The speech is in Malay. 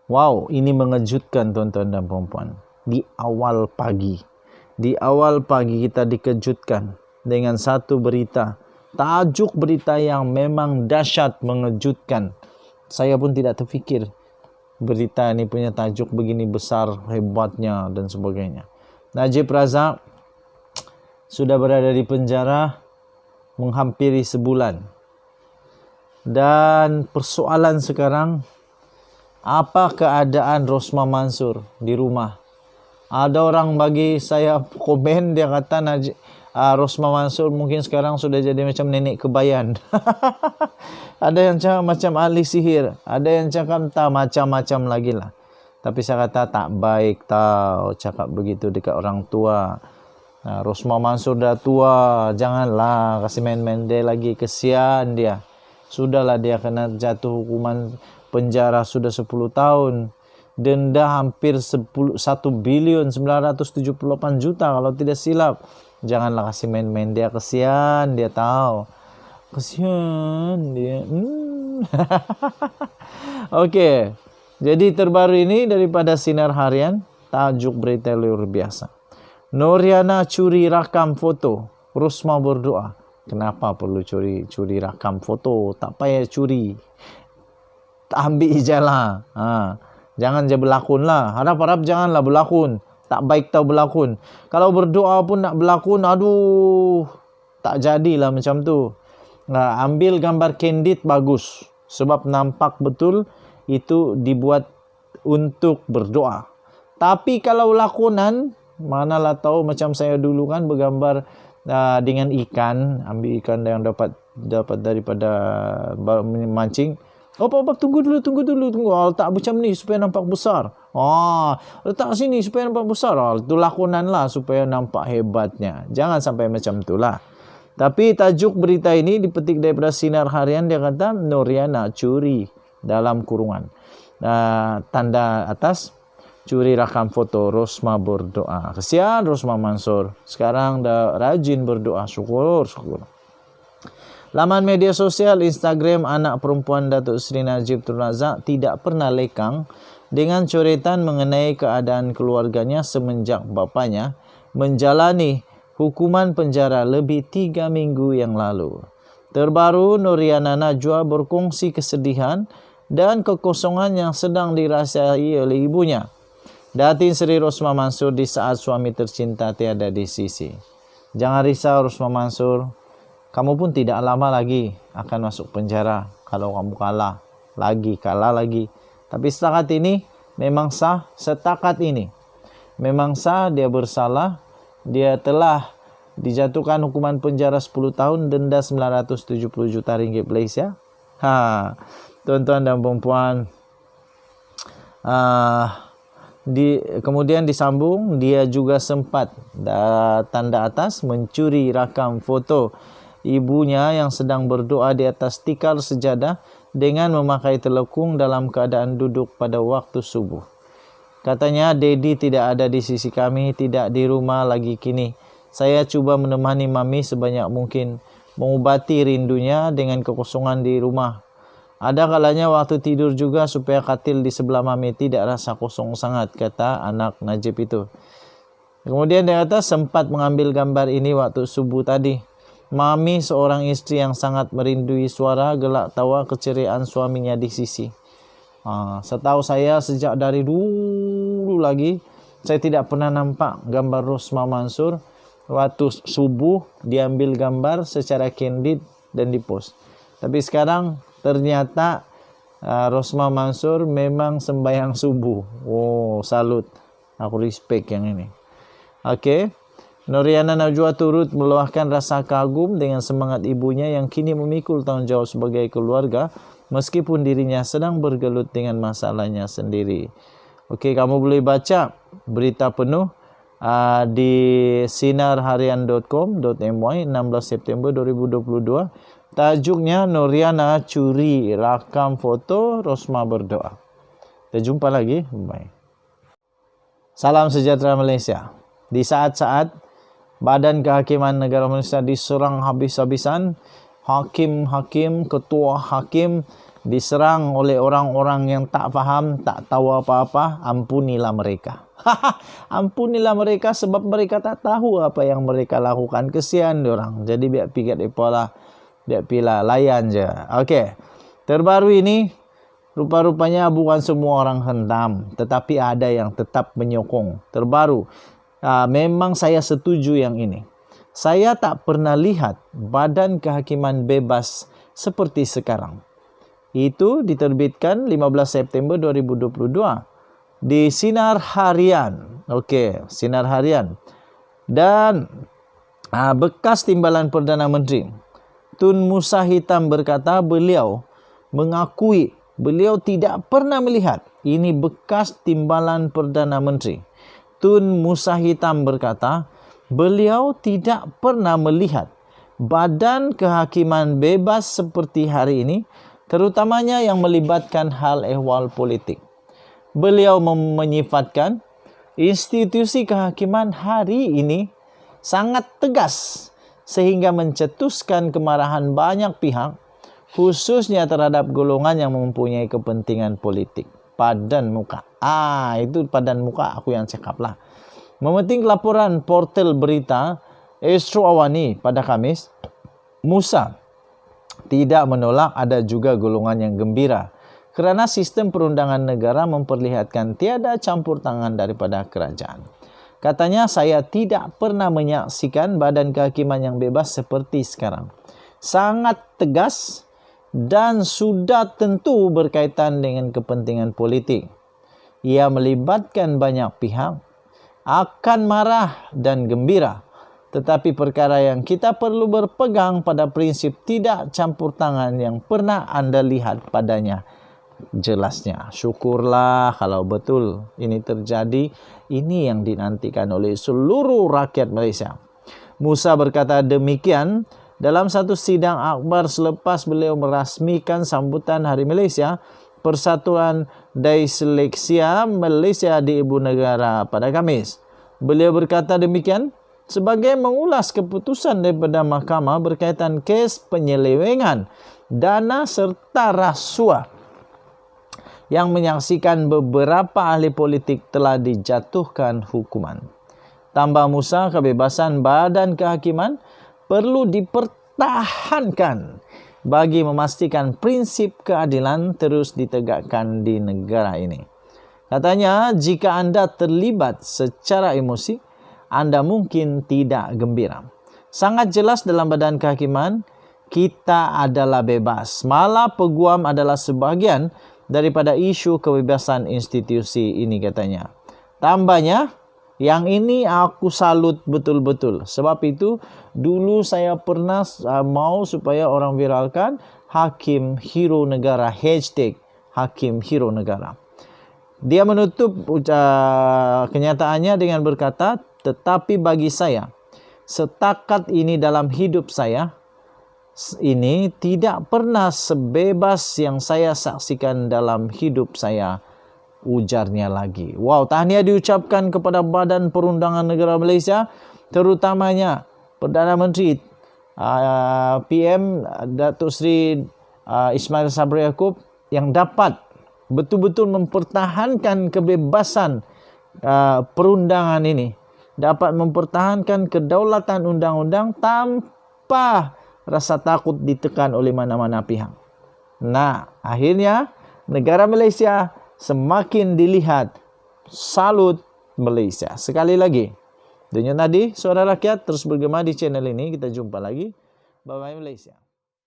Wow, ini mengejutkan tuan-tuan dan puan-puan. Di awal pagi kita dikejutkan dengan satu berita. Tajuk berita yang memang dahsyat, mengejutkan. Saya pun tidak terfikir berita ini punya tajuk begini besar, hebatnya dan sebagainya. Najib Razak sudah berada di penjara menghampiri sebulan. Dan persoalan sekarang, apa keadaan Rosmah Mansur di rumah? Ada orang bagi saya komen, dia kata Rosmah Mansur mungkin sekarang sudah jadi macam nenek kebayan. Ada yang cakap macam ahli sihir, ada yang cakap tak macam-macam lagi lah. Tapi saya kata tak baik tau cakap begitu dekat orang tua. Rosmah Mansur dah tua, janganlah kasih main-main dia lagi, kesian dia. Sudahlah dia kena jatuh hukuman penjara sudah 10 tahun. Denda hampir 1 bilion 978 juta kalau tidak silap. Janganlah kasih main-main dia, kesian dia tahu. Kesian dia. Okey. Jadi terbaru ini daripada Sinar Harian, tajuk berita luar biasa. Noriana curi rakam foto, Rosmah berdoa. Kenapa perlu curi rakam foto? Tak payah curi. Ambil je lah. Jangan je berlakon lah. Harap-harap janganlah berlakon. Tak baik tau berlakon. Kalau berdoa pun nak berlakon, aduh, tak jadilah macam tu. Ambil gambar candid bagus. Sebab nampak betul itu dibuat untuk berdoa. Tapi kalau lakonan, manalah tahu macam saya dulu kan bergambar dengan ikan, ambil ikan yang dapat daripada mancing. Tunggu dulu. Letak macam ni supaya nampak besar. Letak sini supaya nampak besar. Itu lakonan lah supaya nampak hebatnya. Jangan sampai macam itulah. Tapi tajuk berita ini dipetik daripada Sinar Harian, dia kata Noriana curi dalam kurungan. Tanda atas, curi rakam foto, Rosmah berdoa. Kesian Rosmah Mansur. Sekarang dah rajin berdoa. Syukur. Laman media sosial Instagram anak perempuan Datuk Seri Najib Tun Razak tidak pernah lekang dengan coretan mengenai keadaan keluarganya semenjak bapanya menjalani hukuman penjara lebih 3 minggu yang lalu. Terbaru, Noriana Najwa berkongsi kesedihan dan kekosongan yang sedang dirasai oleh ibunya, Datin Seri Rosmah Mansur, di saat suami tercinta tiada di sisi. Jangan risau Rosmah Mansur, kamu pun tidak lama lagi akan masuk penjara kalau kamu kalah lagi. Tapi setakat ini memang sah, memang sah dia bersalah. Dia telah dijatuhkan hukuman penjara 10 tahun, denda 970 juta ringgit Malaysia. Tuan-tuan dan puan-puan, kemudian disambung, dia juga sempat tanda atas mencuri rakam foto ibunya yang sedang berdoa di atas tikar sejadah dengan memakai telekung dalam keadaan duduk pada waktu subuh. Katanya, Daddy tidak ada di sisi kami, tidak di rumah lagi kini. Saya cuba menemani Mami sebanyak mungkin, mengubati rindunya dengan kekosongan di rumah. Ada kalanya waktu tidur juga supaya katil di sebelah Mami tidak rasa kosong sangat, kata anak Najib itu. Kemudian dia kata sempat mengambil gambar ini waktu subuh tadi. Mami seorang isteri yang sangat merindui suara, gelak tawa, keceriaan suaminya di sisi. Setahu saya sejak dari dulu lagi, saya tidak pernah nampak gambar Rosmah Mansur. Waktu subuh diambil gambar secara candid dan dipost. Tapi sekarang ternyata Rosmah Mansur memang sembahyang subuh. Salut. Aku respect yang ini. Okey. Noriana Najwa turut meluahkan rasa kagum dengan semangat ibunya yang kini memikul tanggungjawab sebagai keluarga meskipun dirinya sedang bergelut dengan masalahnya sendiri. Okey, kamu boleh baca berita penuh di sinarharian.com.my 16 September 2022. Tajuknya Noriana curi rakam foto, Rosmah berdoa. Kita jumpa lagi. Bye. Salam sejahtera Malaysia. Di saat-saat Badan Kehakiman Negara Malaysia diserang habis-habisan, hakim-hakim, ketua hakim diserang oleh orang-orang yang tak faham, tak tahu apa-apa, ampunilah mereka. Ampunilah mereka sebab mereka tak tahu apa yang mereka lakukan. Kesian diorang. Jadi biar pikir ipola, biar pila layan je. Okey. Terbaru ini rupa-rupanya bukan semua orang hentam, tetapi ada yang tetap menyokong. Terbaru, memang saya setuju yang ini. Saya tak pernah lihat badan kehakiman bebas seperti sekarang. Itu diterbitkan 15 September 2022 di Sinar Harian. Okey, Sinar Harian. Dan bekas timbalan Perdana Menteri Tun Musa Hitam berkata beliau mengakui beliau tidak pernah melihat. Ini bekas timbalan Perdana Menteri Tun Musa Hitam berkata beliau tidak pernah melihat badan kehakiman bebas seperti hari ini, terutamanya yang melibatkan hal ehwal politik. Beliau menyifatkan institusi kehakiman hari ini sangat tegas sehingga mencetuskan kemarahan banyak pihak, khususnya terhadap golongan yang mempunyai kepentingan politik. Padan muka. Itu padan muka aku yang cakap lah. Memetik laporan portal berita Astro Awani pada Khamis, Musa tidak menolak ada juga golongan yang gembira kerana sistem perundangan negara memperlihatkan tiada campur tangan daripada kerajaan. Katanya, saya tidak pernah menyaksikan badan kehakiman yang bebas seperti sekarang. Sangat tegas dan sudah tentu berkaitan dengan kepentingan politik. Ia melibatkan banyak pihak, akan marah dan gembira. Tetapi perkara yang kita perlu berpegang pada prinsip tidak campur tangan yang pernah anda lihat padanya. Jelasnya, syukurlah kalau betul ini terjadi. Ini yang dinantikan oleh seluruh rakyat Malaysia. Musa berkata demikian dalam satu sidang akbar selepas beliau merasmikan sambutan Hari Malaysia, Persatuan Disleksia Malaysia di Ibu Negara pada Khamis. Beliau berkata demikian sebagai mengulas keputusan daripada mahkamah berkaitan kes penyelewengan dana serta rasuah yang menyaksikan beberapa ahli politik telah dijatuhkan hukuman. Tambah Musa, kebebasan badan kehakiman perlu dipertahankan bagi memastikan prinsip keadilan terus ditegakkan di negara ini. Katanya, jika anda terlibat secara emosi, anda mungkin tidak gembira. Sangat jelas dalam badan kehakiman, kita adalah bebas. Malah peguam adalah sebahagian daripada isu kebebasan institusi ini, katanya. Tambahnya, yang ini aku salut betul-betul. Sebab itu, dulu saya pernah mau supaya orang viralkan Hakim Hero Negara, hashtag Hakim Hero Negara. Dia menutup kenyataannya dengan berkata, tetapi bagi saya, setakat ini dalam hidup saya, ini tidak pernah sebebas yang saya saksikan dalam hidup saya, ujarnya lagi. Wow, tahniah diucapkan kepada Badan Perundangan Negara Malaysia, terutamanya Perdana Menteri PM Datuk Seri Ismail Sabri Yaakob yang dapat betul-betul mempertahankan kebebasan perundangan ini, dapat mempertahankan kedaulatan undang-undang tanpa rasa takut ditekan oleh mana-mana pihak. Nah, akhirnya negara Malaysia semakin dilihat. Salut Malaysia. Sekali lagi, Dunia Nadi, Suara Rakyat terus bergema di channel ini. Kita jumpa lagi. Bye-bye Malaysia.